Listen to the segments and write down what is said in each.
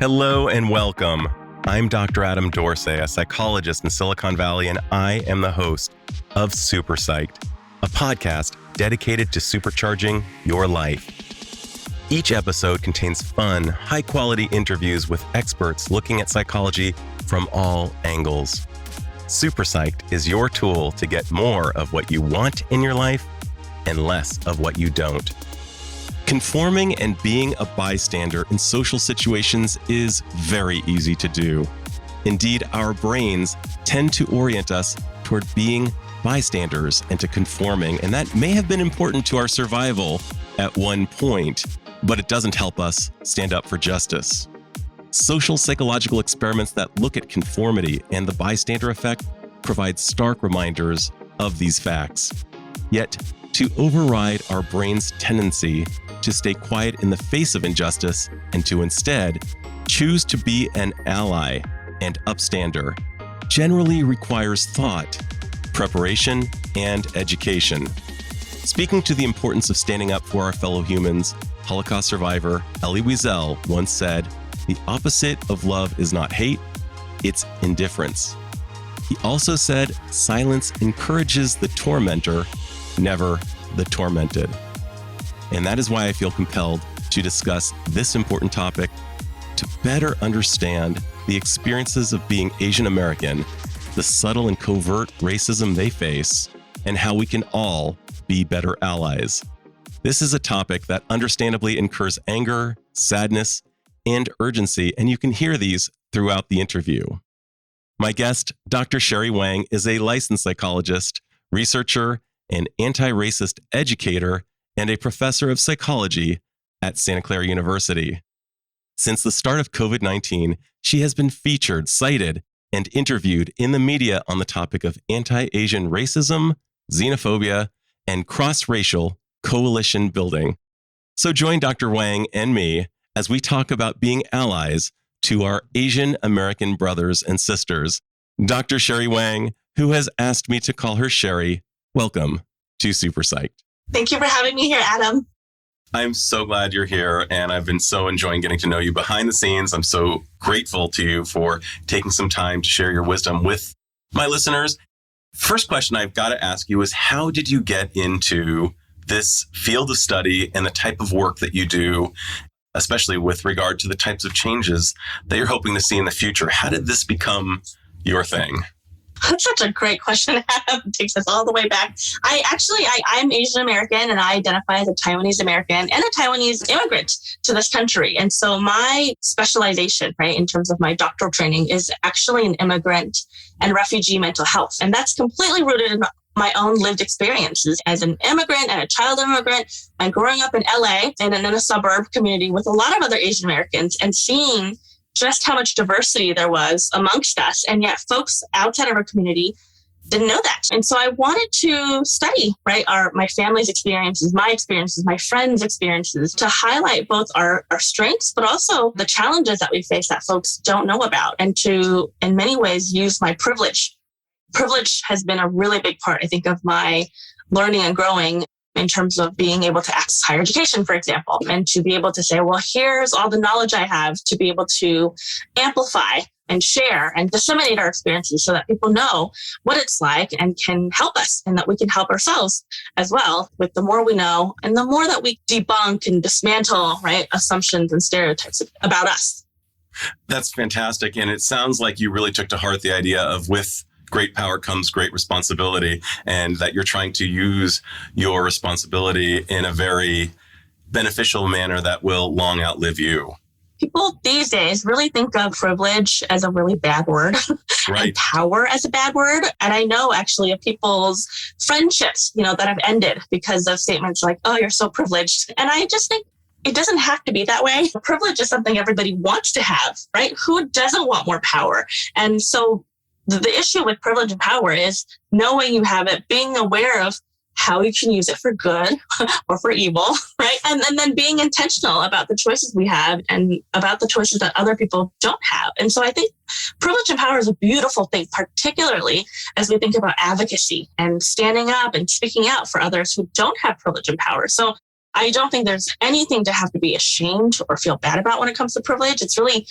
Hello and welcome. I'm Dr. Adam Dorsey, a psychologist in Silicon Valley, and I am the host of Super Psyched, a podcast dedicated to supercharging your life. Each episode contains fun, high-quality interviews with experts looking at psychology from all angles. Super Psyched is your tool to get more of what you want in your life and less of what you don't. Conforming and being a bystander in social situations is very easy to do. Indeed, our brains tend to orient us toward being bystanders and to conforming, and that may have been important to our survival at one point, but it doesn't help us stand up for justice. Social psychological experiments that look at conformity and the bystander effect provide stark reminders of these facts. Yet, to override our brain's tendency to stay quiet in the face of injustice and to instead choose to be an ally and upstander generally requires thought, preparation, and education. Speaking to the importance of standing up for our fellow humans, Holocaust survivor Eli Wiesel once said, "The opposite of love is not hate, it's indifference." He also said, "Silence encourages the tormentor, never the tormented." And that is why I feel compelled to discuss this important topic to better understand the experiences of being Asian American, the subtle and covert racism they face, and how we can all be better allies. This is a topic that understandably incurs anger, sadness, and urgency, and you can hear these throughout the interview. My guest, Dr. Sherry Wang, is a licensed psychologist, researcher, and anti-racist educator, and a professor of psychology at Santa Clara University. Since the start of COVID-19, she has been featured, cited, and interviewed in the media on the topic of anti-Asian racism, xenophobia, and cross-racial coalition building. So join Dr. Wang and me as we talk about being allies to our Asian American brothers and sisters. Dr. Sherry Wang, who has asked me to call her Sherry, welcome to Super Psyched. Thank you for having me here, Adam. I'm so glad you're here, and I've been so enjoying getting to know you behind the scenes. I'm so grateful to you for taking some time to share your wisdom with my listeners. First question I've got to ask you is, how did you get into this field of study and the type of work that you do, especially with regard to the types of changes that you're hoping to see in the future? How did this become your thing? That's such a great question, Adam. It takes us all the way back. I'm Asian American, and I identify as a Taiwanese American and a Taiwanese immigrant to this country. And so my specialization, right, in terms of my doctoral training is actually in immigrant and refugee mental health. And that's completely rooted in my own lived experiences as an immigrant and a child immigrant, and growing up in LA and in a suburb community with a lot of other Asian Americans and seeing just how much diversity there was amongst us. And yet folks outside of our community didn't know that. And so I wanted to study, right, my family's experiences, my friends' experiences, to highlight both our strengths, but also the challenges that we face that folks don't know about, and to, in many ways, use my privilege. Privilege has been a really big part, I think, of my learning and growing in terms of being able to access higher education, for example, and to be able to say, well, here's all the knowledge I have to be able to amplify and share and disseminate our experiences so that people know what it's like and can help us, and that we can help ourselves as well with the more we know and the more that we debunk and dismantle, right, assumptions and stereotypes about us. That's fantastic. And it sounds like you really took to heart the idea of with great power comes great responsibility, and that you're trying to use your responsibility in a very beneficial manner that will long outlive you. People these days really think of privilege as a really bad word, right, and power as a bad word. And I know actually of people's friendships, that have ended because of statements like, "Oh, you're so privileged." And I just think it doesn't have to be that way. Privilege is something everybody wants to have, right? Who doesn't want more power? And so the issue with privilege and power is knowing you have it, being aware of how you can use it for good or for evil, right? And then being intentional about the choices we have and about the choices that other people don't have. And so I think privilege and power is a beautiful thing, particularly as we think about advocacy and standing up and speaking out for others who don't have privilege and power. So I don't think there's anything to have to be ashamed or feel bad about when it comes to privilege. It's really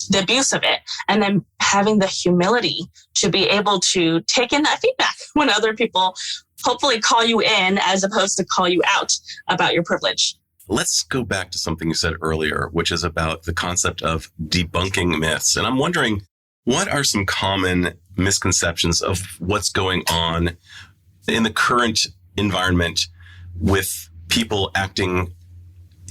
the abuse of it. And then having the humility to be able to take in that feedback when other people hopefully call you in as opposed to call you out about your privilege. Let's go back to something you said earlier, which is about the concept of debunking myths. And I'm wondering, what are some common misconceptions of what's going on in the current environment with people acting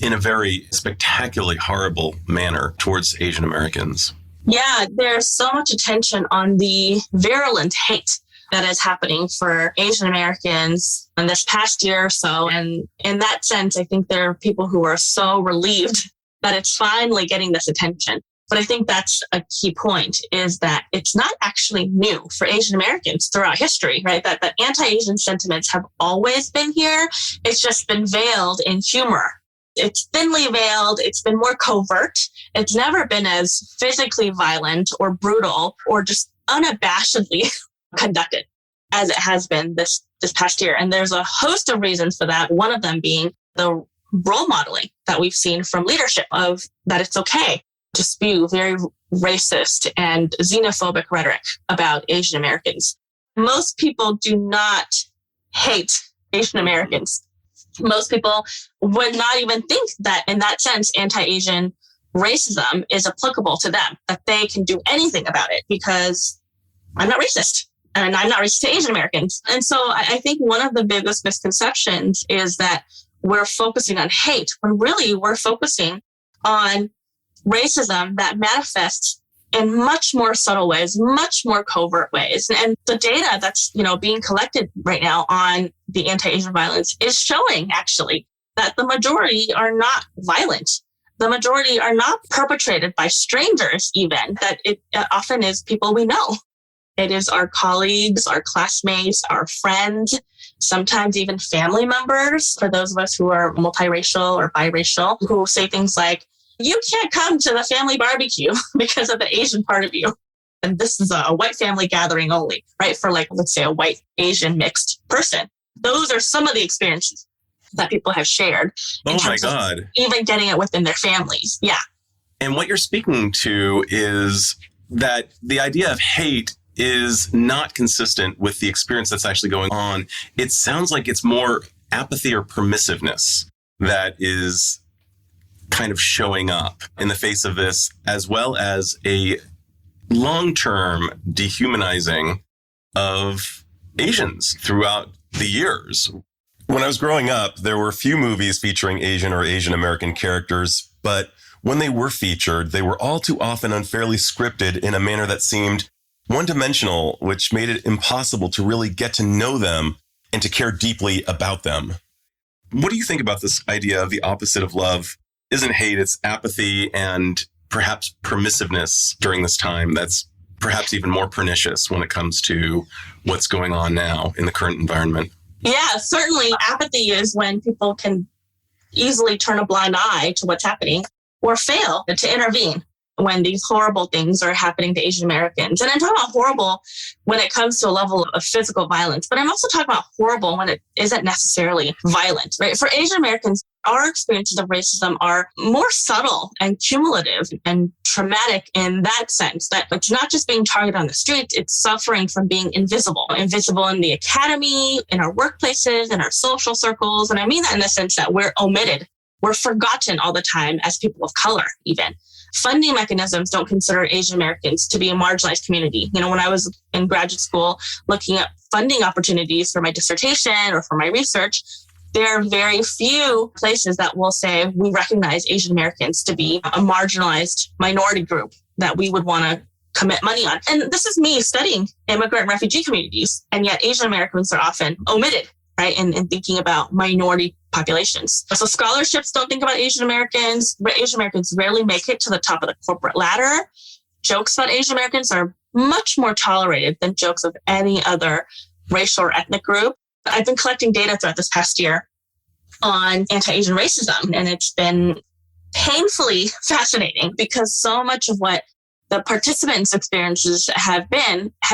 in a very spectacularly horrible manner towards Asian Americans? Yeah, there's so much attention on the virulent hate that is happening for Asian Americans in this past year or so. And in that sense, I think there are people who are so relieved that it's finally getting this attention. But I think that's a key point, is that it's not actually new for Asian Americans throughout history, right? That anti-Asian sentiments have always been here. It's just been veiled in humor. It's thinly veiled. It's been more covert. It's never been as physically violent or brutal or just unabashedly conducted as it has been this past year. And there's a host of reasons for that. One of them being the role modeling that we've seen from leadership of that it's okay to spew very racist and xenophobic rhetoric about Asian Americans. Most people do not hate Asian Americans. Most people would not even think that in that sense, anti-Asian racism is applicable to them, that they can do anything about it because I'm not racist and I'm not racist to Asian Americans. And so I think one of the biggest misconceptions is that we're focusing on hate when really we're focusing on racism that manifests in much more subtle ways, much more covert ways. And the data that's, being collected right now on the anti-Asian violence is showing actually that the majority are not violent. The majority are not perpetrated by strangers even, that it often is people we know. It is our colleagues, our classmates, our friends, sometimes even family members, for those of us who are multiracial or biracial, who say things like, you can't come to the family barbecue because of the Asian part of you. And this is a white family gathering only, right? For let's say a white Asian mixed person. Those are some of the experiences that people have shared. Oh my God. Even getting it within their families. Yeah. And what you're speaking to is that the idea of hate is not consistent with the experience that's actually going on. It sounds like it's more apathy or permissiveness that is kind of showing up in the face of this, as well as a long-term dehumanizing of Asians throughout the years. When I was growing up, there were few movies featuring Asian or Asian American characters, but when they were featured, they were all too often unfairly scripted in a manner that seemed one-dimensional, which made it impossible to really get to know them and to care deeply about them. What do you think about this idea of the opposite of love isn't hate, it's apathy and perhaps permissiveness during this time that's perhaps even more pernicious when it comes to what's going on now in the current environment? Yeah, certainly apathy is when people can easily turn a blind eye to what's happening or fail to intervene when these horrible things are happening to Asian Americans. And I'm talking about horrible when it comes to a level of physical violence, but I'm also talking about horrible when it isn't necessarily violent, right? For Asian Americans, our experiences of racism are more subtle and cumulative and traumatic in that sense, that it's not just being targeted on the streets, it's suffering from being invisible in the academy, in our workplaces, in our social circles. And I mean that in the sense that we're omitted, we're forgotten all the time as people of color even. Funding mechanisms don't consider Asian Americans to be a marginalized community. When I was in graduate school looking at funding opportunities for my dissertation or for my research, there are very few places that will say we recognize Asian Americans to be a marginalized minority group that we would want to commit money on. And this is me studying immigrant and refugee communities, and yet Asian Americans are often omitted, right, in thinking about minority populations. So scholarships don't think about Asian Americans. Asian Americans rarely make it to the top of the corporate ladder. Jokes about Asian Americans are much more tolerated than jokes of any other racial or ethnic group. I've been collecting data throughout this past year on anti-Asian racism, and it's been painfully fascinating because so much of what the participants' experiences have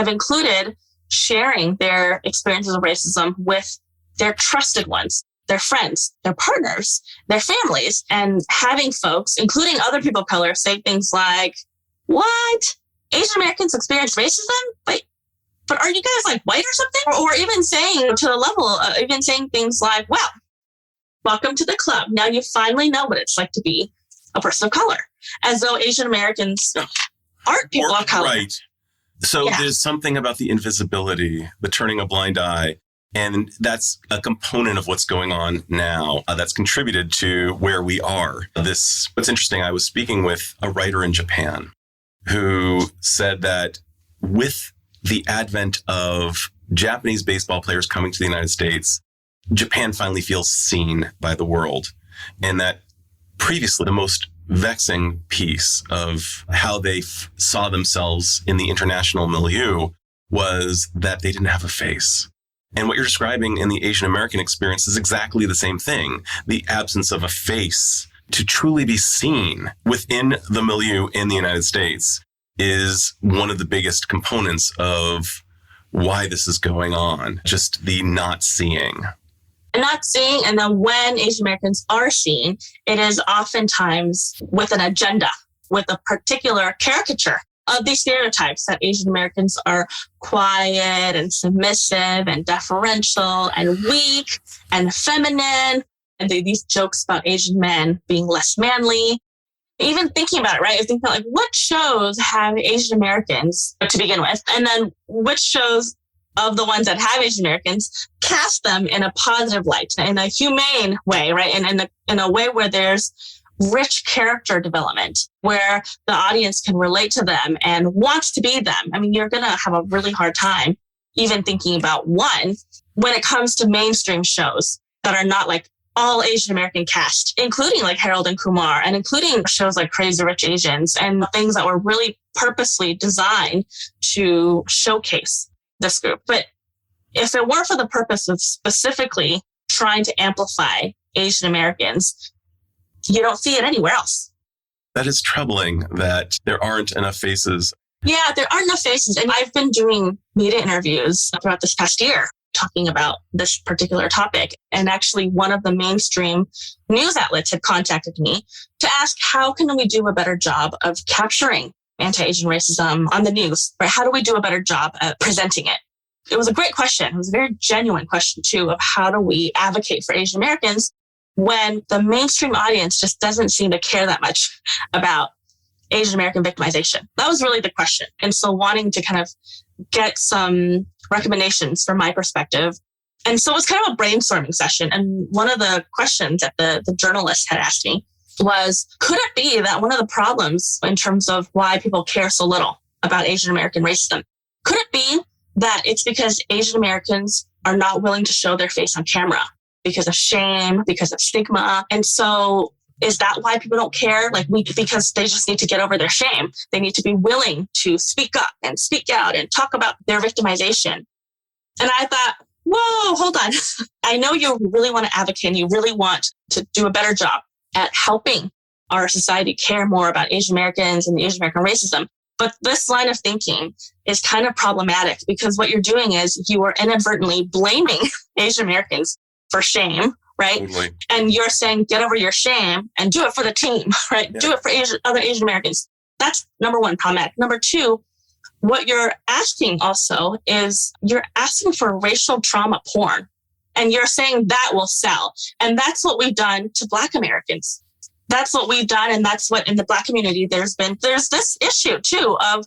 included sharing their experiences of racism with their trusted ones. their friends, their partners, their families, and having folks, including other people of color, say things like, what? Asian Americans experience racism? Wait, but are you guys like white or something? Or even saying to the level, even saying things like, well, welcome to the club. Now you finally know what it's like to be a person of color. As though Asian Americans aren't people of color. Right. So there's something about the invisibility, the turning a blind eye. And that's a component of what's going on now that's contributed to where we are. What's interesting, I was speaking with a writer in Japan who said that with the advent of Japanese baseball players coming to the United States, Japan finally feels seen by the world. And that previously the most vexing piece of how they saw themselves in the international milieu was that they didn't have a face. And what you're describing in the Asian American experience is exactly the same thing. The absence of a face to truly be seen within the milieu in the United States is one of the biggest components of why this is going on. Just the not seeing. Not seeing, and then when Asian Americans are seen, it is oftentimes with an agenda, with a particular caricature of these stereotypes that Asian Americans are quiet and submissive and deferential and weak and feminine. And these jokes about Asian men being less manly. Even thinking about it, right? I think about like what shows have Asian Americans to begin with, and then which shows of the ones that have Asian Americans cast them in a positive light, in a humane way, right? And in a way where there's rich character development, where the audience can relate to them and wants to be them. I mean, you're going to have a really hard time even thinking about one when it comes to mainstream shows that are not like all Asian American cast, including like Harold and Kumar and including shows like Crazy Rich Asians and things that were really purposely designed to showcase this group. But if it weren't for the purpose of specifically trying to amplify Asian Americans, you don't see it anywhere else. That is troubling that there aren't enough faces. Yeah, there aren't enough faces. And I've been doing media interviews throughout this past year talking about this particular topic. And actually one of the mainstream news outlets had contacted me to ask, how can we do a better job of capturing anti-Asian racism on the news? Right? How do we do a better job at presenting it? It was a great question. It was a very genuine question too, of how do we advocate for Asian Americans when the mainstream audience just doesn't seem to care that much about Asian American victimization? That was really the question. And so wanting to kind of get some recommendations from my perspective. And so it was kind of a brainstorming session. And one of the questions that the journalist had asked me was, could it be that one of the problems in terms of why people care so little about Asian American racism, could it be that it's because Asian Americans are not willing to show their face on camera because of shame, because of stigma? And so is that why people don't care? Because they just need to get over their shame. They need to be willing to speak up and speak out and talk about their victimization. And I thought, whoa, hold on. I know you really want to advocate and you really want to do a better job at helping our society care more about Asian Americans and the Asian American racism. But this line of thinking is kind of problematic because what you're doing is you are inadvertently blaming Asian Americans for shame, right? Totally. And you're saying, get over your shame and do it for the team, right? Yeah. Do it for other Asian Americans. That's number one, problematic. Number two, what you're asking also is you're asking for racial trauma porn. And you're saying that will sell. And that's what we've done to Black Americans. That's what we've done. And that's what in the Black community, there's this issue too of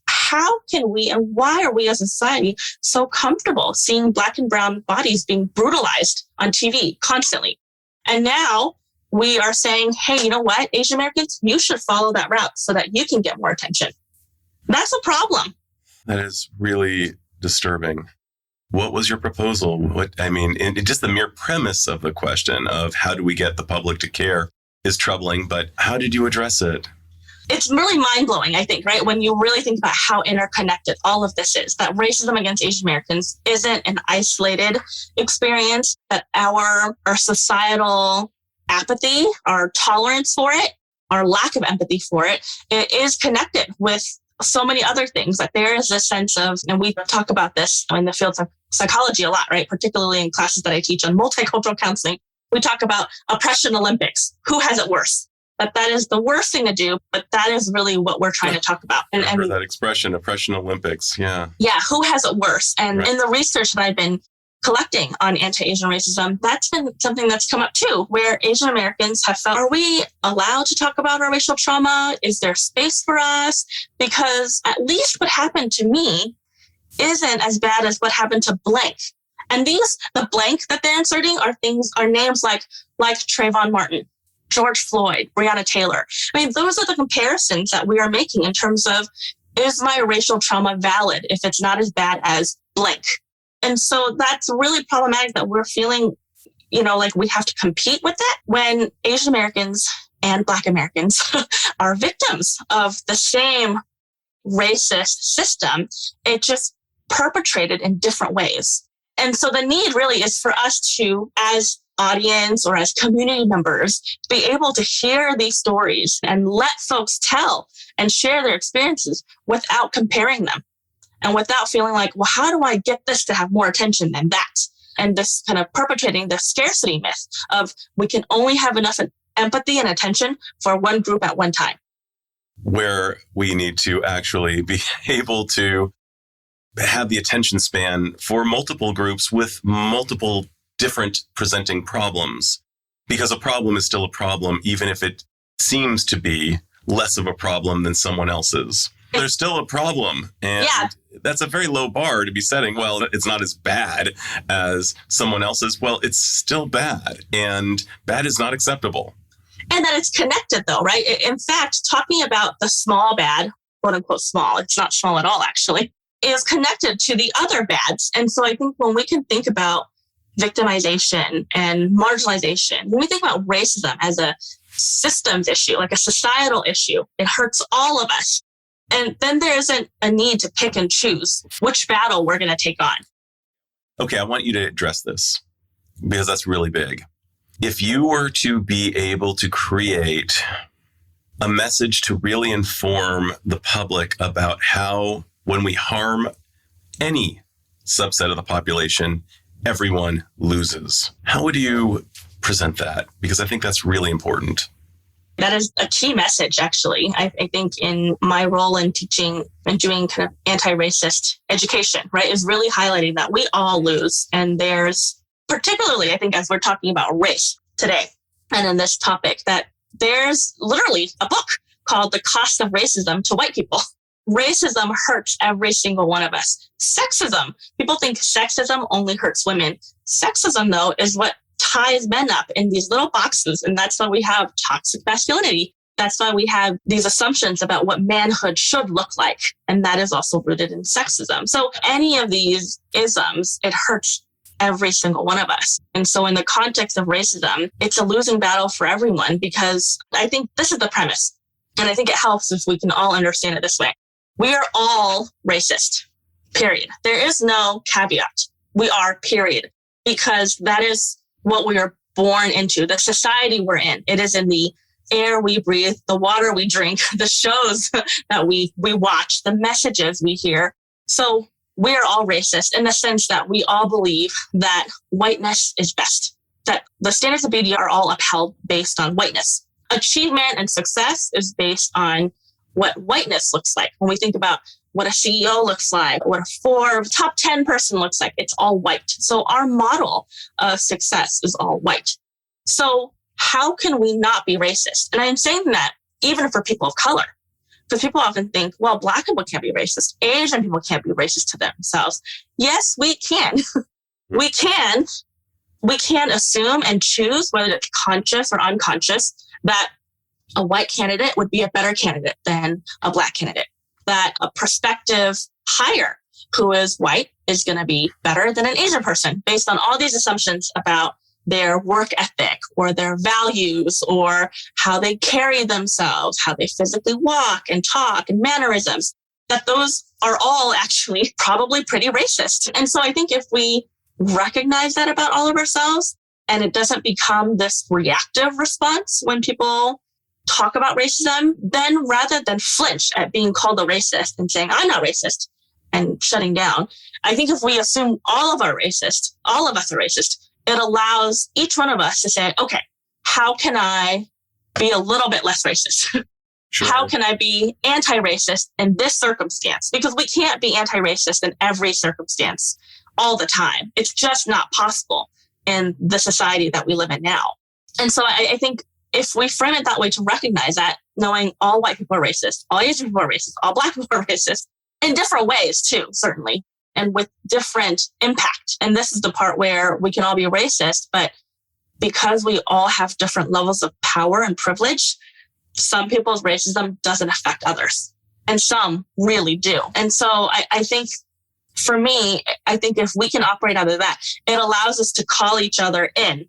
how can we and why are we as a society so comfortable seeing Black and brown bodies being brutalized on TV constantly? And now we are saying, hey, you know what, Asian Americans, you should follow that route so that you can get more attention. That's a problem. That is really disturbing. What was your proposal? Just the mere premise of the question of how do we get the public to care is troubling, but how did you address it? It's really mind-blowing, I think, right? When you really think about how interconnected all of this is, that racism against Asian Americans isn't an isolated experience, that our societal apathy, our tolerance for it, our lack of empathy for it, it is connected with so many other things. That there is a sense of, and we talk about this in the field of psychology a lot, right? Particularly in classes that I teach on multicultural counseling. We talk about oppression Olympics. Who has it worse? That is the worst thing to do, but that is really what we're trying to talk about. And that expression, oppression Olympics. Yeah. Yeah. Who has it worse? And Right. in the research that I've been collecting on anti-Asian racism, that's been something that's come up too, where Asian Americans have felt, are we allowed to talk about our racial trauma? Is there space for us? Because at least what happened to me isn't as bad as what happened to blank. And the blank that they're inserting are names like Trayvon Martin, George Floyd, Breonna Taylor. I mean, those are the comparisons that we are making in terms of, is my racial trauma valid if it's not as bad as blank? And so that's really problematic that we're feeling, like we have to compete with that when Asian Americans and Black Americans are victims of the same racist system. It just perpetrated in different ways. And so the need really is for us to, as audience or as community members, be able to hear these stories and let folks tell and share their experiences without comparing them and without feeling like, well, how do I get this to have more attention than that? And this kind of perpetrating the scarcity myth of we can only have enough empathy and attention for one group at one time. Where we need to actually be able to have the attention span for multiple groups with multiple different presenting problems, because a problem is still a problem, even if it seems to be less of a problem than someone else's. There's still a problem. And that's a very low bar to be setting. Well, it's not as bad as someone else's. Well, it's still bad, and bad is not acceptable. And that it's connected though, right? In fact, talking about the small bad, quote unquote small, it's not small at all actually, is connected to the other bads. And so I think when we can think about victimization and marginalization, when we think about racism as a systems issue, like a societal issue, it hurts all of us. And then there isn't a need to pick and choose which battle we're going to take on. Okay, I want you to address this because that's really big. If you were to be able to create a message to really inform the public about how, when we harm any subset of the population, everyone loses, how would you present that? Because I think that's really important. That is a key message, actually. I think in my role in teaching and doing kind of anti-racist education, right, is really highlighting that we all lose. And there's, particularly, I think, as we're talking about race today and in this topic, that there's literally a book called The Cost of Racism to White People. Racism hurts every single one of us. Sexism, people think sexism only hurts women. Sexism, though, is what ties men up in these little boxes. And that's why we have toxic masculinity. That's why we have these assumptions about what manhood should look like. And that is also rooted in sexism. So any of these isms, it hurts every single one of us. And so in the context of racism, it's a losing battle for everyone, because I think this is the premise. And I think it helps if we can all understand it this way. We are all racist, period. There is no caveat. We are, period. Because that is what we are born into, the society we're in. It is in the air we breathe, the water we drink, the shows that we watch, the messages we hear. So we are all racist in the sense that we all believe that whiteness is best, that the standards of beauty are all upheld based on whiteness. Achievement and success is based on what whiteness looks like. When we think about what a CEO looks like, what a Forbes top 10 person looks like, it's all white. So our model of success is all white. So how can we not be racist? And I'm saying that even for people of color, because people often think, well, Black people can't be racist. Asian people can't be racist to themselves. Yes, we can. We can assume and choose, whether it's conscious or unconscious, that a white candidate would be a better candidate than a Black candidate, that a prospective hire who is white is going to be better than an Asian person based on all these assumptions about their work ethic or their values or how they carry themselves, how they physically walk and talk and mannerisms, that those are all actually probably pretty racist. And so I think if we recognize that about all of ourselves and it doesn't become this reactive response when people talk about racism, then rather than flinch at being called a racist and saying, I'm not racist and shutting down, I think if we assume all of us are racist, it allows each one of us to say, okay, how can I be a little bit less racist? Sure. How can I be anti-racist in this circumstance? Because we can't be anti-racist in every circumstance all the time. It's just not possible in the society that we live in now. And so I think if we frame it that way, to recognize that, knowing all white people are racist, all Asian people are racist, all Black people are racist, in different ways too, certainly, and with different impact. And this is the part where we can all be racist, but because we all have different levels of power and privilege, some people's racism doesn't affect others, and some really do. And so I think, for me, I think if we can operate out of that, it allows us to call each other in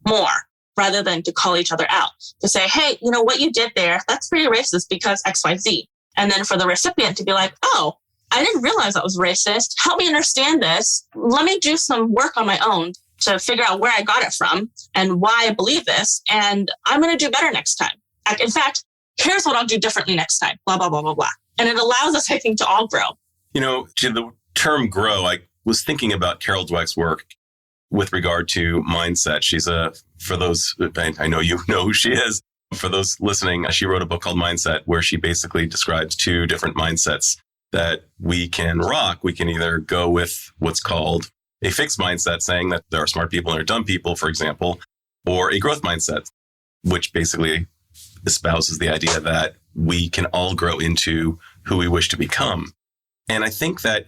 more rather than to call each other out. To say, hey, you know what you did there, that's pretty racist because X, Y, Z. And then for the recipient to be like, oh, I didn't realize that was racist. Help me understand this. Let me do some work on my own to figure out where I got it from and why I believe this. And I'm going to do better next time. In fact, here's what I'll do differently next time, blah, blah, blah, blah, blah. And it allows us, I think, to all grow. You know, to the term grow, I was thinking about Carol Dweck's work with regard to mindset. She's for those, I know you know who she is. For those listening, she wrote a book called Mindset, where she basically describes two different mindsets that we can rock. We can either go with what's called a fixed mindset, saying that there are smart people and there are dumb people, for example, or a growth mindset, which basically espouses the idea that we can all grow into who we wish to become. And I think that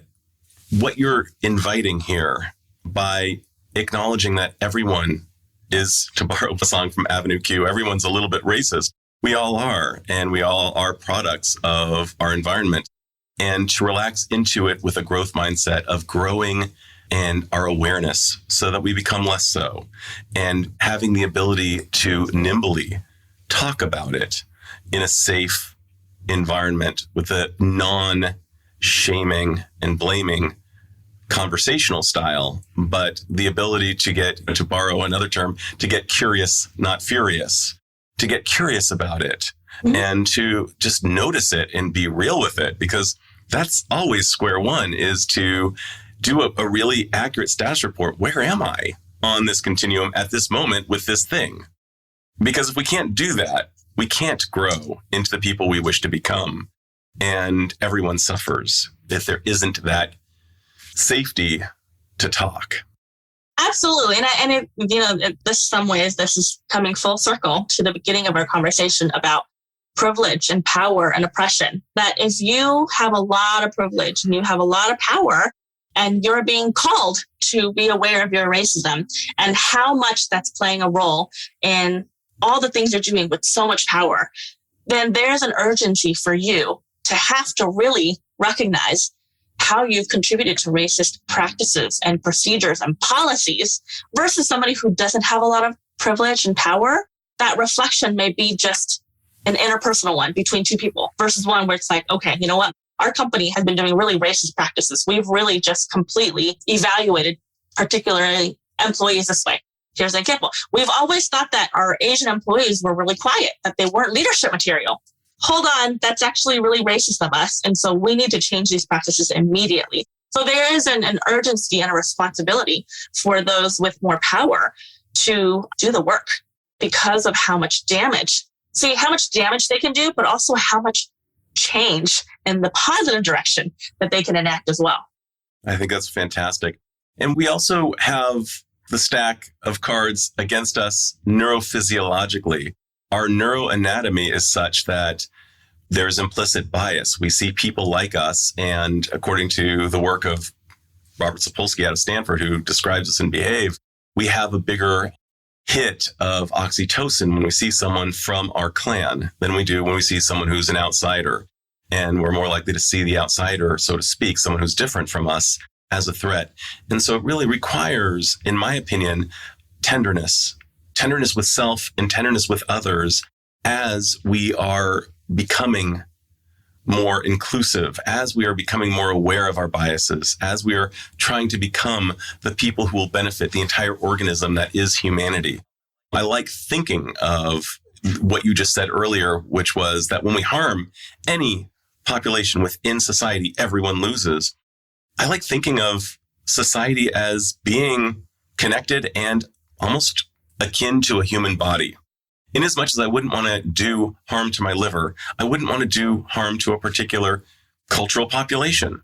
what you're inviting here by acknowledging that everyone is, to borrow a song from Avenue Q, everyone's a little bit racist. We all are, and we all are products of our environment. And to relax into it with a growth mindset of growing and our awareness so that we become less so, and having the ability to nimbly talk about it in a safe environment with a non-shaming and blaming conversational style, but the ability to get, to borrow another term, to get curious, not furious, to get curious about it and to just notice it and be real with it, because that's always square one, is to do a really accurate status report. Where am I on this continuum at this moment with this thing? Because if we can't do that, we can't grow into the people we wish to become. And everyone suffers if there isn't that safety to talk. Absolutely. And some ways, this is coming full circle to the beginning of our conversation about privilege and power and oppression. That if you have a lot of privilege and you have a lot of power and you're being called to be aware of your racism and how much that's playing a role in all the things you're doing with so much power, then there's an urgency for you to have to really recognize how you've contributed to racist practices and procedures and policies versus somebody who doesn't have a lot of privilege and power. That reflection may be just an interpersonal one between two people versus one where it's like, okay, you know what? Our company has been doing really racist practices. We've really just completely evaluated particularly employees this way. Here's an example. We've always thought that our Asian employees were really quiet, that they weren't leadership material. Hold on, that's actually really racist of us. And so we need to change these practices immediately. So there is an urgency and a responsibility for those with more power to do the work because of how much damage they can do, but also how much change in the positive direction that they can enact as well. I think that's fantastic. And we also have the stack of cards against us neurophysiologically. Our neuroanatomy is such that there's implicit bias. We see people like us, and according to the work of Robert Sapolsky out of Stanford, who describes us in Behave, we have a bigger hit of oxytocin when we see someone from our clan than we do when we see someone who's an outsider. And we're more likely to see the outsider, so to speak, someone who's different from us, as a threat. And so it really requires, in my opinion, tenderness with self and tenderness with others as we are becoming more inclusive, as we are becoming more aware of our biases, as we are trying to become the people who will benefit the entire organism that is humanity. I like thinking of what you just said earlier, which was that when we harm any population within society, everyone loses. I like thinking of society as being connected and almost akin to a human body. In as much as I wouldn't want to do harm to my liver, I wouldn't want to do harm to a particular cultural population.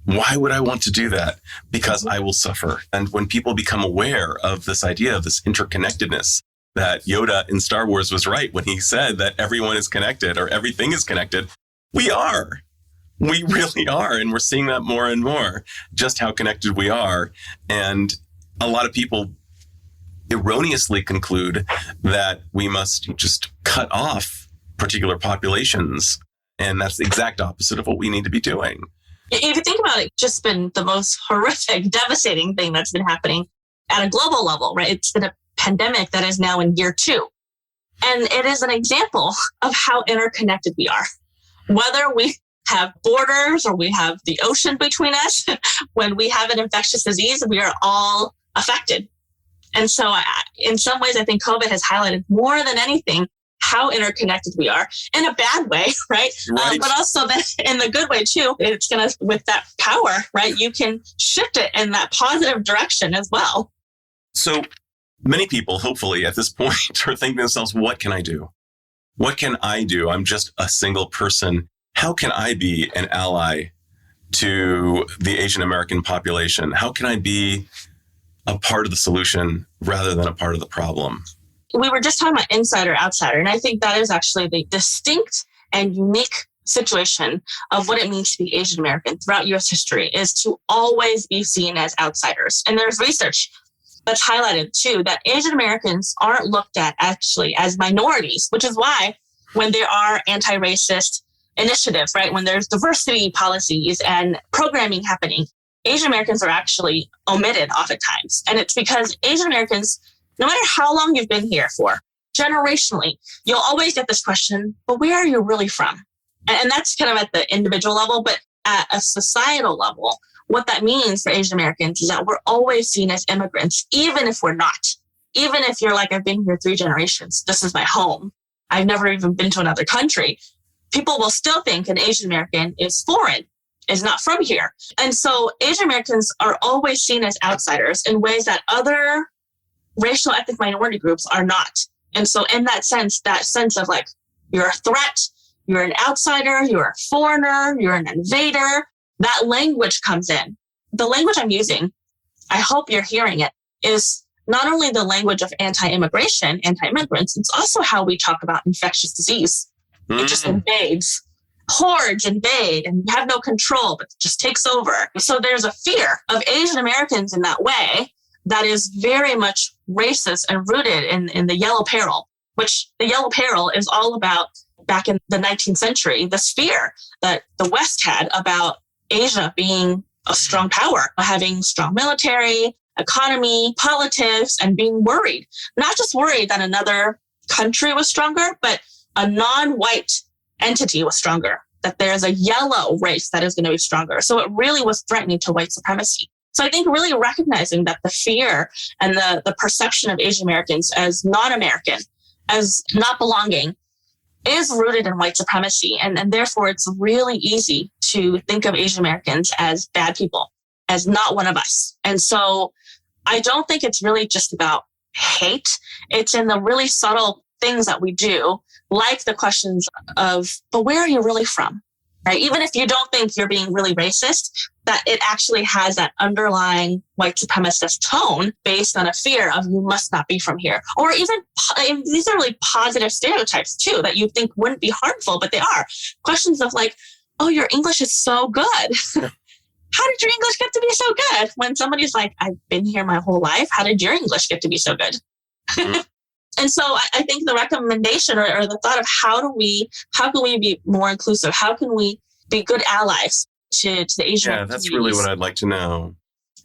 Why would I want to do that? Because I will suffer. And when people become aware of this idea of this interconnectedness, that Yoda in Star Wars was right when he said that everyone is connected or everything is connected. We are. We really are. And we're seeing that more and more, just how connected we are. And a lot of people erroneously conclude that we must just cut off particular populations. And that's the exact opposite of what we need to be doing. If you think about it, it's just been the most horrific, devastating thing that's been happening at a global level, right? It's been a pandemic that is now in year 2. And it is an example of how interconnected we are. Whether we have borders or we have the ocean between us, when we have an infectious disease, we are all affected. And so in some ways, I think COVID has highlighted more than anything how interconnected we are in a bad way, right? But also that in the good way too. It's going to, with that power, right? You can shift it in that positive direction as well. So many people, hopefully at this point, are thinking to themselves, what can I do? What can I do? I'm just a single person. How can I be an ally to the Asian American population? How can I be a part of the solution rather than a part of the problem? We were just talking about insider, outsider, and I think that is actually the distinct and unique situation of what it means to be Asian American throughout U.S. history, is to always be seen as outsiders. And there's research that's highlighted too that Asian Americans aren't looked at actually as minorities, which is why when there are anti-racist initiatives, right, when there's diversity policies and programming happening, Asian Americans are actually omitted oftentimes. And it's because Asian Americans, no matter how long you've been here for, generationally, you'll always get this question, but where are you really from? And that's kind of at the individual level, but at a societal level, what that means for Asian Americans is that we're always seen as immigrants, even if we're not. Even if you're like, I've been here 3 generations, this is my home, I've never even been to another country, people will still think an Asian American is foreign, is not from here. And so Asian Americans are always seen as outsiders in ways that other racial ethnic minority groups are not. And so in that sense of like, you're a threat, you're an outsider, you're a foreigner, you're an invader, that language comes in. The language I'm using, I hope you're hearing it, is not only the language of anti-immigration, anti-immigrants, it's also how we talk about infectious disease. It just invades. Hordes invade and you have no control, but it just takes over. So there's a fear of Asian Americans in that way that is very much racist and rooted in the yellow peril, which the yellow peril is all about back in the 19th century, this fear that the West had about Asia being a strong power, having strong military, economy, politics, and being worried. Not just worried that another country was stronger, but a non-white entity was stronger, that there's a yellow race that is going to be stronger. So it really was threatening to white supremacy. So I think really recognizing that the fear and the perception of Asian Americans as non-American, as not belonging, is rooted in white supremacy. And therefore, it's really easy to think of Asian Americans as bad people, as not one of us. And so I don't think it's really just about hate. It's in the really subtle things that we do, like the questions of, but where are you really from? Right? Even if you don't think you're being really racist, that it actually has that underlying white supremacist tone based on a fear of you must not be from here. Or even, these are really positive stereotypes too, that you think wouldn't be harmful, but they are. Questions of like, oh, your English is so good. How did your English get to be so good? When somebody's like, I've been here my whole life. How did your English get to be so good? Mm-hmm. And so I think the recommendation or the thought of how can we be more inclusive? How can we be good allies to the Asian communities? That's really what I'd like to know.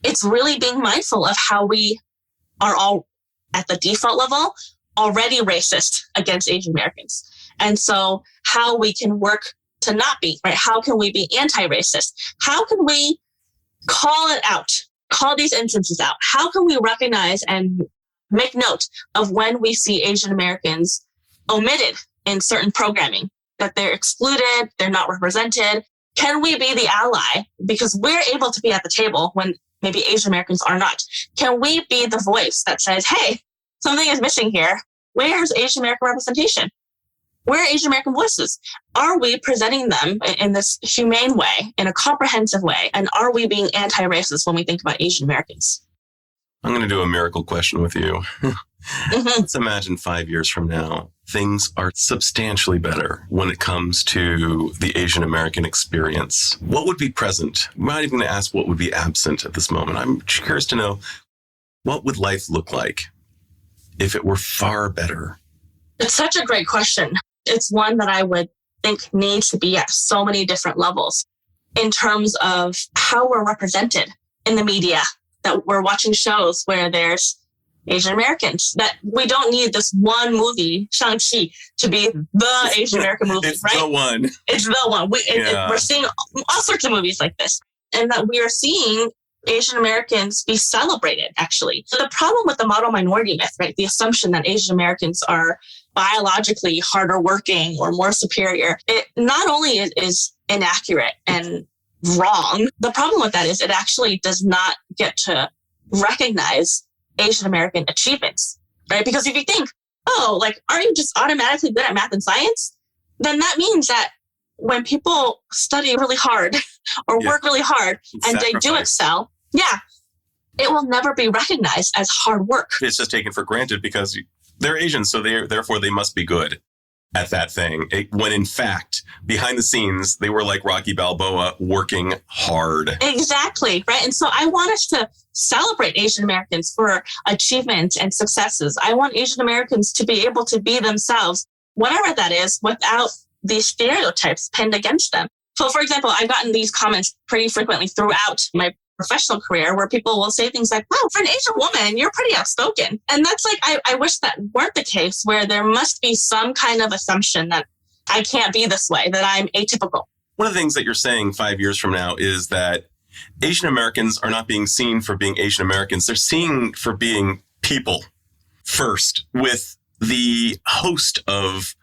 It's really being mindful of how we are all at the default level already racist against Asian Americans. And so how we can work to not be, right? How can we be anti-racist? How can we call it out, call these instances out? How can we recognize and make note of when we see Asian Americans omitted in certain programming, that they're excluded, they're not represented. Can we be the ally? Because we're able to be at the table when maybe Asian Americans are not. Can we be the voice that says, hey, something is missing here. Where's Asian American representation? Where are Asian American voices? Are we presenting them in this humane way, in a comprehensive way? And are we being anti-racist when we think about Asian Americans? I'm going to do a miracle question with you. Let's imagine 5 years from now, things are substantially better when it comes to the Asian American experience. What would be present? I'm not even going to ask what would be absent at this moment. I'm curious to know, what would life look like if it were far better? It's such a great question. It's one that I would think needs to be at so many different levels in terms of how we're represented in the media, that we're watching shows where there's Asian Americans, that we don't need this one movie, Shang-Chi, to be the Asian American movie, It's right? the one. It's the one. We're seeing all sorts of movies like this, and that we are seeing Asian Americans be celebrated, actually. So the problem with the model minority myth, right? The assumption that Asian Americans are biologically harder working or more superior, it not only is inaccurate and wrong, the problem with that is it actually does not get to recognize Asian American achievements, right? Because if you think, oh, like, aren't you just automatically good at math and science? Then that means that when people study really hard or work really hard and they do excel, it will never be recognized as hard work. It's just taken for granted because they're Asian, so therefore they must be good at that thing. When in fact, behind the scenes, they were like Rocky Balboa, working hard. Exactly, right? And so I want us to celebrate Asian Americans for achievements and successes. I want Asian Americans to be able to be themselves, whatever that is, without these stereotypes pinned against them. So, for example, I've gotten these comments pretty frequently throughout my professional career where people will say things like, wow, for an Asian woman, you're pretty outspoken. And that's like, I wish that weren't the case, where there must be some kind of assumption that I can't be this way, that I'm atypical. One of the things that you're saying 5 years from now is that Asian Americans are not being seen for being Asian Americans. They're seen for being people first, with the host of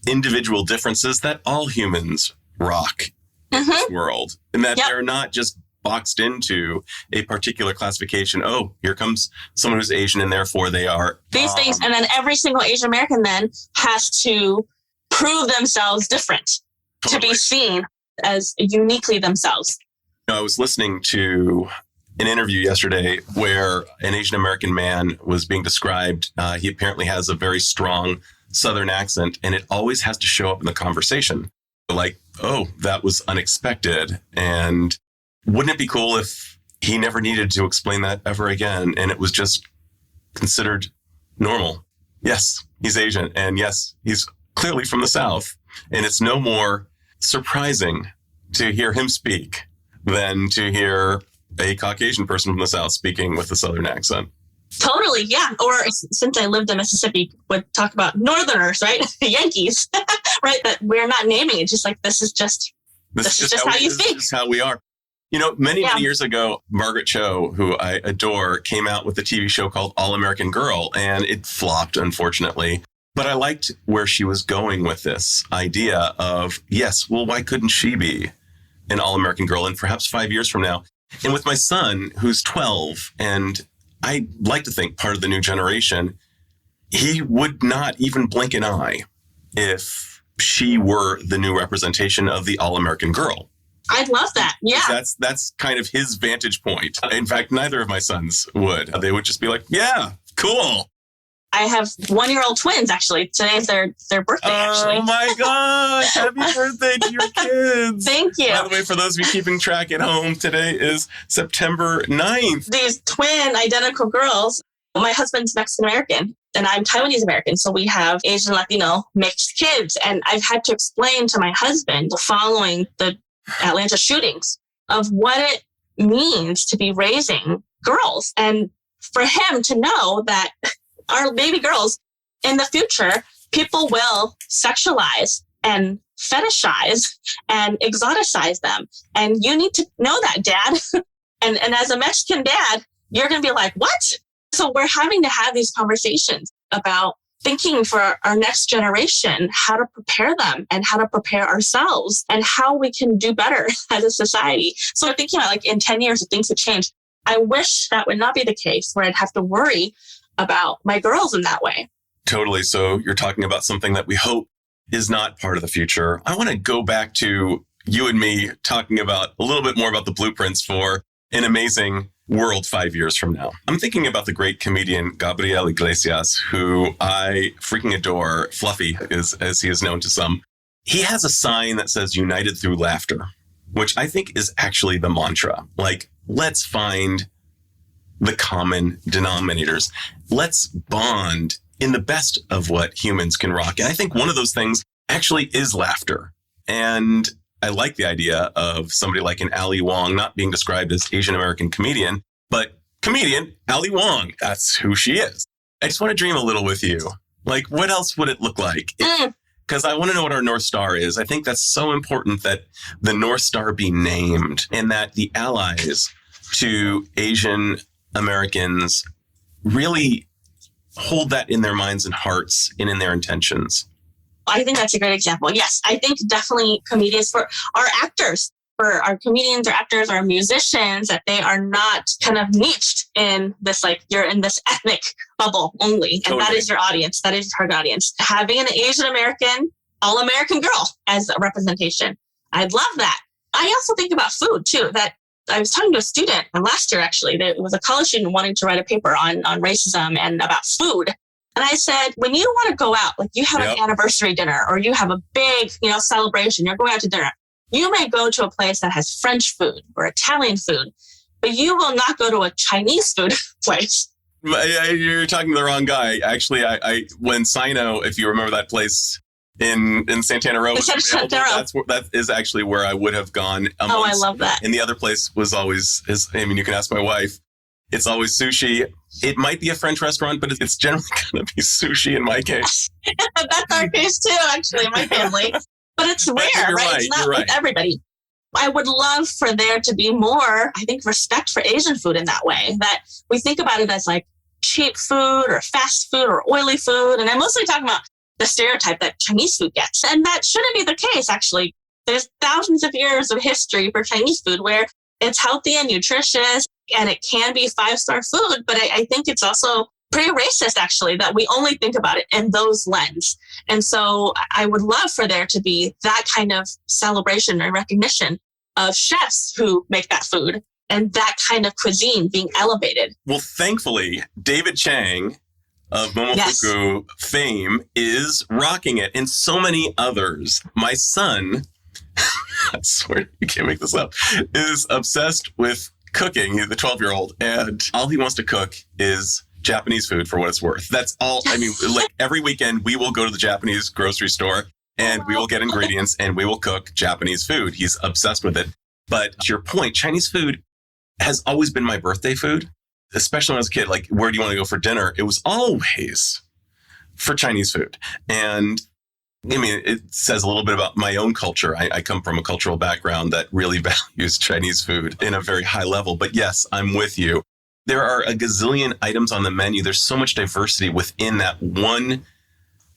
individual differences that all humans rock in this world. And that they're not just boxed into a particular classification. Oh, here comes someone who's Asian and therefore they are these things. And then every single Asian American then has to prove themselves different to be seen as uniquely themselves. I was listening to an interview yesterday where an Asian American man was being described. He apparently has a very strong Southern accent, and it always has to show up in the conversation. Like, oh, that was unexpected. And wouldn't it be cool if he never needed to explain that ever again, and it was just considered normal? Yes, he's Asian, and yes, he's clearly from the South, and it's no more surprising to hear him speak than to hear a Caucasian person from the South speaking with a Southern accent. Totally, yeah. Or since I lived in Mississippi, would talk about Northerners, right? Yankees, right? That we're not naming it. Just like, this is just how you think. This is how we are. You know, many years ago, Margaret Cho, who I adore, came out with a TV show called All American Girl, and it flopped, unfortunately. But I liked where she was going with this idea of, yes, well, why couldn't she be an All American Girl? And perhaps 5 years from now. And with my son, who's 12, and I like to think part of the new generation, he would not even blink an eye if she were the new representation of the All-American Girl. I'd love that. Yeah. That's kind of his vantage point. In fact, neither of my sons would. They would just be like, yeah, cool. I have 1-year-old twins, actually. Today's their birthday, actually. Oh my gosh. Happy birthday to your kids. Thank you. By the way, for those of you keeping track at home, today is September 9th. These twin identical girls, my husband's Mexican-American and I'm Taiwanese-American. So we have Asian, Latino mixed kids. And I've had to explain to my husband, following the Atlanta shootings, of what it means to be raising girls. And for him to know that our baby girls, in the future, people will sexualize and fetishize and exoticize them. And you need to know that, Dad. and as a Mexican dad, you're going to be like, what? So we're having to have these conversations about thinking for our next generation, how to prepare them and how to prepare ourselves and how we can do better as a society. So I'm thinking about like in 10 years, if things would change. I wish that would not be the case where I'd have to worry about my girls in that way. Totally. So you're talking about something that we hope is not part of the future. I want to go back to you and me talking about a little bit more about the blueprints for an amazing world 5 years from now. I'm thinking about the great comedian Gabriel Iglesias, who I freaking adore. Fluffy, as he is known to some. He has a sign that says united through laughter, which I think is actually the mantra. Like, let's find the common denominators. Let's bond in the best of what humans can rock. And I think one of those things actually is laughter. And I like the idea of somebody like an Ali Wang not being described as Asian American comedian, but comedian Ali Wang. That's who she is. I just want to dream a little with you. Like, what else would it look like? Because I want to know what our North Star is. I think that's so important that the North Star be named and that the allies to Asian Americans really hold that in their minds and hearts and in their intentions. I think that's a great example. Yes, I think definitely comedians for our actors, for our comedians or actors or musicians, that they are not kind of niched in this, like you're in this ethnic bubble only. And Totally. That is your audience. That is your target audience. Having an Asian American, all-American girl as a representation. I'd love that. I also think about food too, that I was talking to a student last year, actually, that was a college student wanting to write a paper on racism and about food. And I said, when you want to go out, like you have an anniversary dinner or you have a big, celebration, you're going out to dinner, you may go to a place that has French food or Italian food, but you will not go to a Chinese food place. You're talking to the wrong guy. Actually, I when Sino, if you remember that place in Santana Row, that is actually where I would have gone. I love that. And the other place was always, you can ask my wife, it's always sushi. It might be a French restaurant, but it's generally going to be sushi in my case. That's our case too, actually, in my family. But it's rare, right? It's not with everybody. I would love for there to be more, I think, respect for Asian food in that way, that we think about it as like cheap food or fast food or oily food. And I'm mostly talking about the stereotype that Chinese food gets. And that shouldn't be the case, actually. There's thousands of years of history for Chinese food where it's healthy and nutritious and it can be 5-star food. But I think it's also pretty racist, actually, that we only think about it in those lens. And so I would love for there to be that kind of celebration and recognition of chefs who make that food and that kind of cuisine being elevated. Well, thankfully, David Chang of Momofuku fame is rocking it, and so many others. My son, I swear you can't make this up, is obsessed with cooking. He's the 12-year-old, and all he wants to cook is Japanese food for what it's worth. That's all. I mean, like every weekend we will go to the Japanese grocery store and we will get ingredients and we will cook Japanese food. He's obsessed with it. But to your point, Chinese food has always been my birthday food, especially when I was a kid. Like, where do you want to go for dinner? It was always for Chinese food. And I mean, it says a little bit about my own culture. I come from a cultural background that really values Chinese food in a very high level. But yes, I'm with you. There are a gazillion items on the menu. There's so much diversity within that one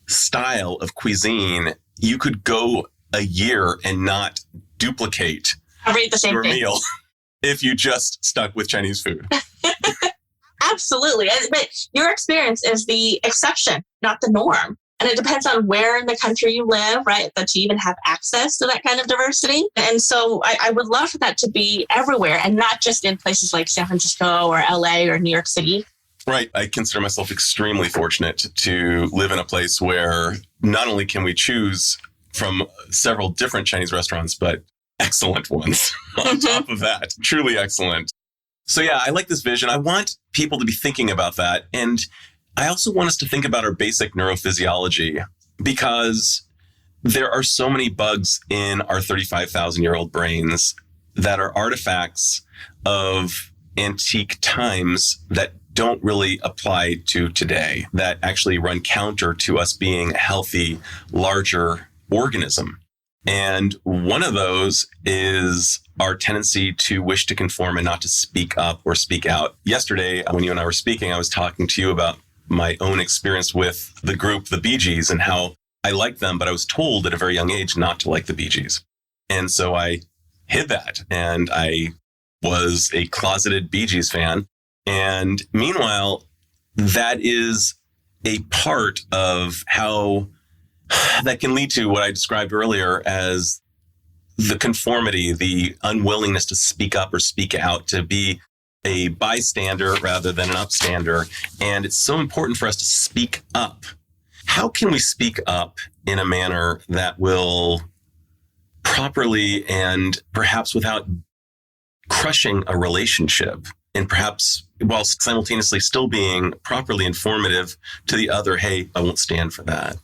style of cuisine. You could go a year and not duplicate your meal if you just stuck with Chinese food. Absolutely. But your experience is the exception, not the norm. And it depends on where in the country you live, right? That you even have access to that kind of diversity. And so I would love for that to be everywhere and not just in places like San Francisco or LA or New York City. Right. I consider myself extremely fortunate to live in a place where not only can we choose from several different Chinese restaurants, but excellent ones on top of that. Truly excellent. So yeah, I like this vision. I want people to be thinking about that. And I also want us to think about our basic neurophysiology, because there are so many bugs in our 35,000-year-old brains that are artifacts of antique times that don't really apply to today, that actually run counter to us being a healthy, larger organism. And one of those is our tendency to wish to conform and not to speak up or speak out. Yesterday, when you and I were speaking, I was talking to you about my own experience with the group, the Bee Gees, and how I liked them, but I was told at a very young age not to like the Bee Gees. And so I hid that, and I was a closeted Bee Gees fan. And meanwhile, that is a part of how that can lead to what I described earlier as the conformity, the unwillingness to speak up or speak out, to be a bystander rather than an upstander. And it's so important for us to speak up. How can we speak up in a manner that will properly and perhaps without crushing a relationship, and perhaps while simultaneously still being properly informative to the other, hey, I won't stand for that?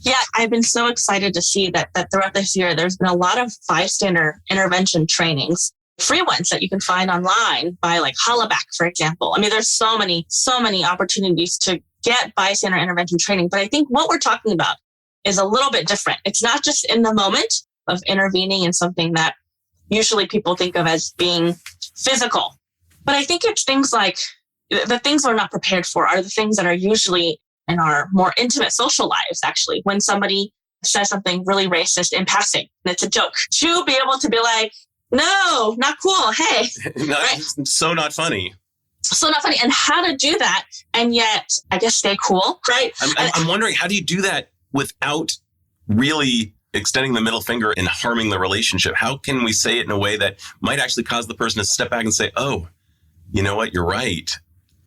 Yeah, I've been so excited to see that throughout this year, there's been a lot of bystander intervention trainings, free ones that you can find online by like Hollaback, for example. I mean, there's so many opportunities to get bystander intervention training. But I think what we're talking about is a little bit different. It's not just in the moment of intervening in something that usually people think of as being physical. But I think it's things like the things we're not prepared for are the things that are usually in our more intimate social lives, actually. When somebody says something really racist in passing, and it's a joke, to be able to be like, no, not cool. Hey, right? So not funny. So not funny. And how to do that and yet, I guess, stay cool, right? I'm wondering, how do you do that without really extending the middle finger and harming the relationship? How can we say it in a way that might actually cause the person to step back and say, oh, you know what? You're right.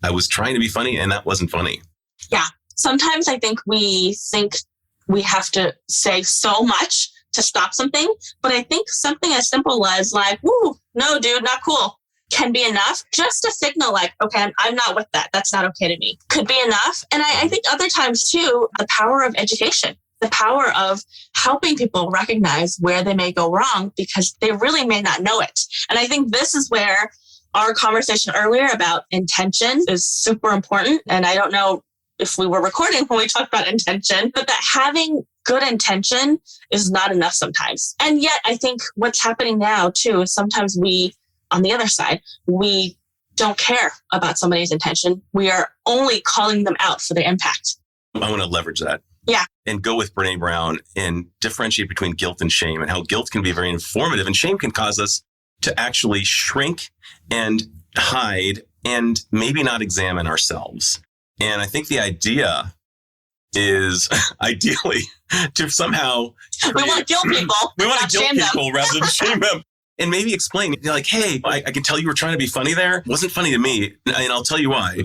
I was trying to be funny and that wasn't funny. Yeah. Sometimes I think we have to say so much to stop something. But I think something as simple as like, ooh, no, dude, not cool, can be enough just to signal like, okay, I'm not with that. That's not okay to me. Could be enough. And I think other times too, the power of education, the power of helping people recognize where they may go wrong because they really may not know it. And I think this is where our conversation earlier about intention is super important. And I don't know if we were recording when we talked about intention, but that having good intention is not enough sometimes. And yet I think what's happening now too is sometimes we, on the other side, we don't care about somebody's intention. We are only calling them out for their impact. I want to leverage that. Yeah. And go with Brene Brown and differentiate between guilt and shame, and how guilt can be very informative and shame can cause us to actually shrink and hide and maybe not examine ourselves. And I think the idea is ideally to somehow we want to guilt people. We want to guilt people them. rather than shame them. And maybe explain, like, hey, I can tell you were trying to be funny there. It wasn't funny to me. And I'll tell you why.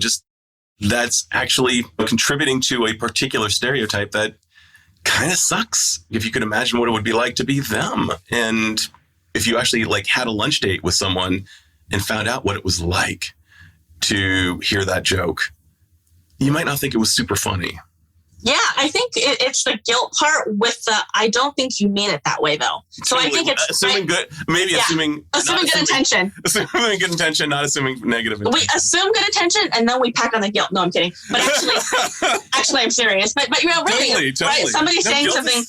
That's actually contributing to a particular stereotype that kind of sucks. If you could imagine what it would be like to be them. And if you actually had a lunch date with someone and found out what it was like to hear that joke, you might not think it was super funny. Yeah, I think it's the guilt part with the, I don't think you mean it that way though. So totally. I think it's assuming good, maybe yeah. assuming good intention. Assuming good intention, not assuming negative intention. We assume good intention and then we pack on the guilt. No, I'm kidding. But actually I'm serious. But really, totally. Right? Somebody's saying something,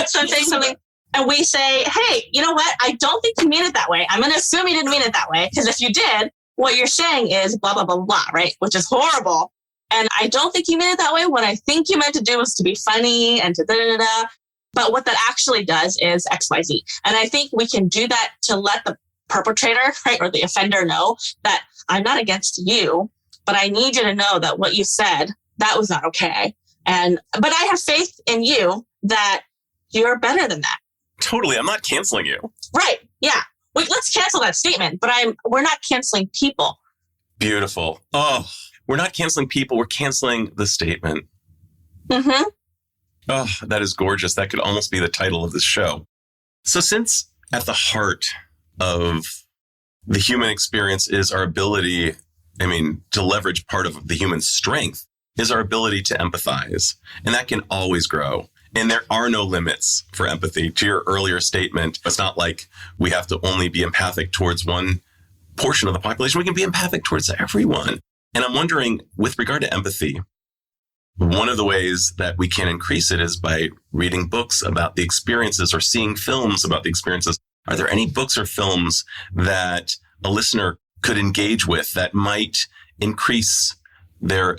something, and we say, hey, you know what? I don't think you mean it that way. I'm going to assume you didn't mean it that way. Because if you did, what you're saying is blah, blah, blah, blah, right? Which is horrible. And I don't think you meant it that way. What I think you meant to do was to be funny and to da-da-da-da. But what that actually does is X, Y, Z. And I think we can do that to let the perpetrator, right, or the offender know that I'm not against you, but I need you to know that what you said, that was not okay. But I have faith in you that you're better than that. Totally. I'm not canceling you. Right. Yeah. Let's cancel that statement, but we're not canceling people. Beautiful. Oh, we're not canceling people. We're canceling the statement. Mm-hmm. Oh, that is gorgeous. That could almost be the title of this show. So since at the heart of the human experience is our ability, to leverage part of the human strength is our ability to empathize. And that can always grow. And there are no limits for empathy. To your earlier statement, it's not like we have to only be empathic towards one portion of the population. We can be empathic towards everyone. And I'm wondering, with regard to empathy, one of the ways that we can increase it is by reading books about the experiences or seeing films about the experiences. Are there any books or films that a listener could engage with that might increase their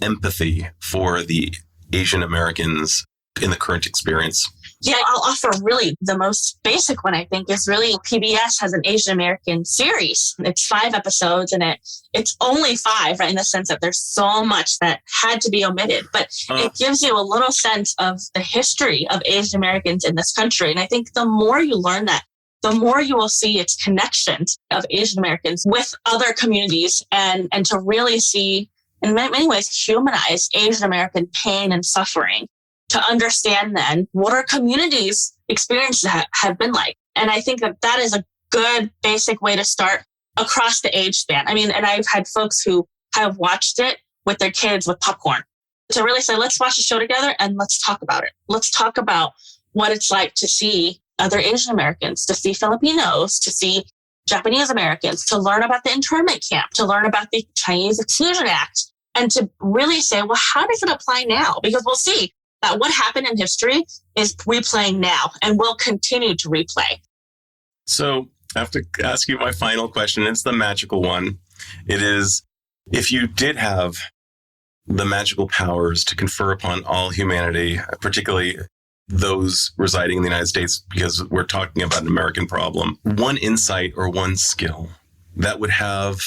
empathy for the Asian Americans in the current experience? Yeah, I'll offer really the most basic one, I think, is really PBS has an Asian American series. It's 5 episodes and it's only 5, right? In the sense that there's so much that had to be omitted, but it gives you a little sense of the history of Asian Americans in this country. And I think the more you learn that, the more you will see its connections of Asian Americans with other communities and to really see, in many ways, humanize Asian American pain and suffering, to understand then what our communities' experiences have been like. And I think that is a good basic way to start across the age span. I mean, and I've had folks who have watched it with their kids with popcorn to really say, let's watch the show together and let's talk about it. Let's talk about what it's like to see other Asian Americans, to see Filipinos, to see Japanese Americans, to learn about the internment camp, to learn about the Chinese Exclusion Act, and to really say, well, how does it apply now? Because we'll see that what happened in history is replaying now and will continue to replay. So I have to ask you my final question. It's the magical one. It is, if you did have the magical powers to confer upon all humanity, particularly those residing in the United States, because we're talking about an American problem, one insight or one skill that would have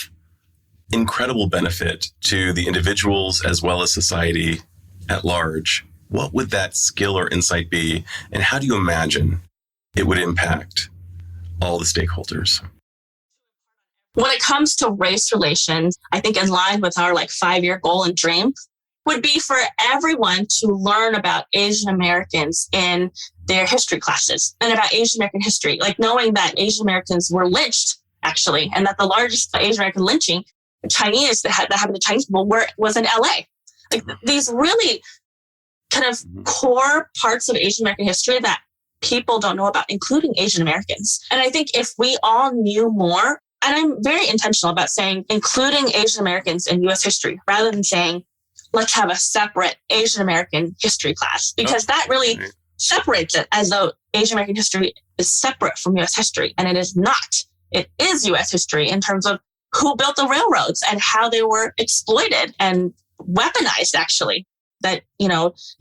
incredible benefit to the individuals as well as society at large, what would that skill or insight be? And how do you imagine it would impact all the stakeholders? When it comes to race relations, I think in line with our 5-year goal and dream would be for everyone to learn about Asian Americans in their history classes and about Asian American history, knowing that Asian Americans were lynched, actually, and that the largest Asian American lynching, Chinese, that happened to Chinese people, was in LA. These really kind of core parts of Asian American history that people don't know about, including Asian Americans. And I think if we all knew more, and I'm very intentional about saying including Asian Americans in U.S. history, rather than saying, let's have a separate Asian American history class, because that really separates it as though Asian American history is separate from U.S. history. And it is not. It is U.S. history in terms of who built the railroads and how they were exploited and weaponized, actually. That,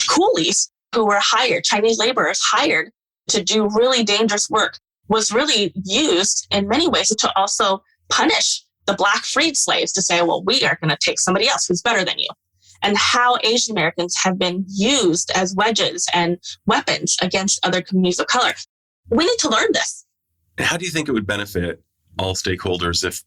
coolies who were hired, Chinese laborers hired to do really dangerous work, was really used in many ways to also punish the Black freed slaves, to say, well, we are going to take somebody else who's better than you. And how Asian Americans have been used as wedges and weapons against other communities of color. We need to learn this. How do you think it would benefit all stakeholders if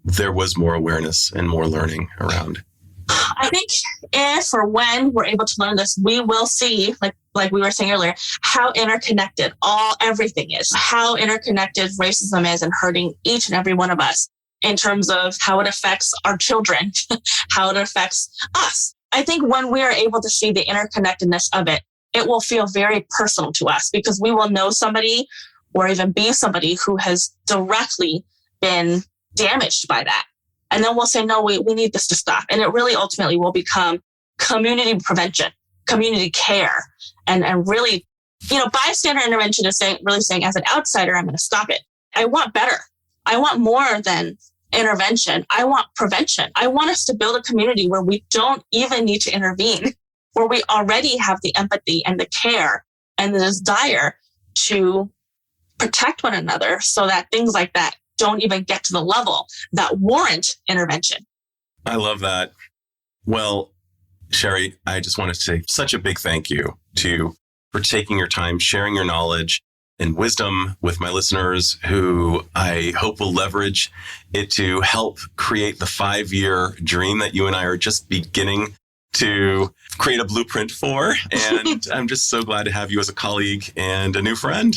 there was more awareness and more learning around? I think if or when we're able to learn this, we will see, like we were saying earlier, how interconnected everything is, how interconnected racism is and hurting each and every one of us in terms of how it affects our children, how it affects us. I think when we are able to see the interconnectedness of it, it will feel very personal to us, because we will know somebody or even be somebody who has directly been damaged by that. And then we'll say, no, we need this to stop. And it really ultimately will become community prevention, community care, and really, bystander intervention is really saying, as an outsider, I'm going to stop it. I want better. I want more than intervention. I want prevention. I want us to build a community where we don't even need to intervene, where we already have the empathy and the care and the desire to protect one another, so that things like that don't even get to the level that warrant intervention. I love that. Well, Sherry, I just want to say such a big thank you for taking your time, sharing your knowledge and wisdom with my listeners, who I hope will leverage it to help create the 5-year dream that you and I are just beginning to create a blueprint for. And I'm just so glad to have you as a colleague and a new friend.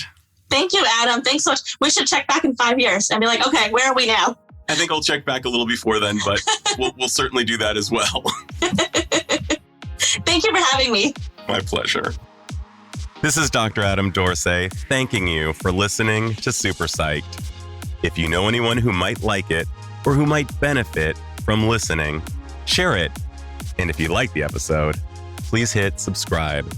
Thank you, Adam. Thanks so much. We should check back in 5 years and be like, okay, where are we now? I think I'll check back a little before then, but we'll certainly do that as well. Thank you for having me. My pleasure. This is Dr. Adam Dorsey, thanking you for listening to Super Psyched. If you know anyone who might like it or who might benefit from listening, share it. And if you like the episode, please hit subscribe.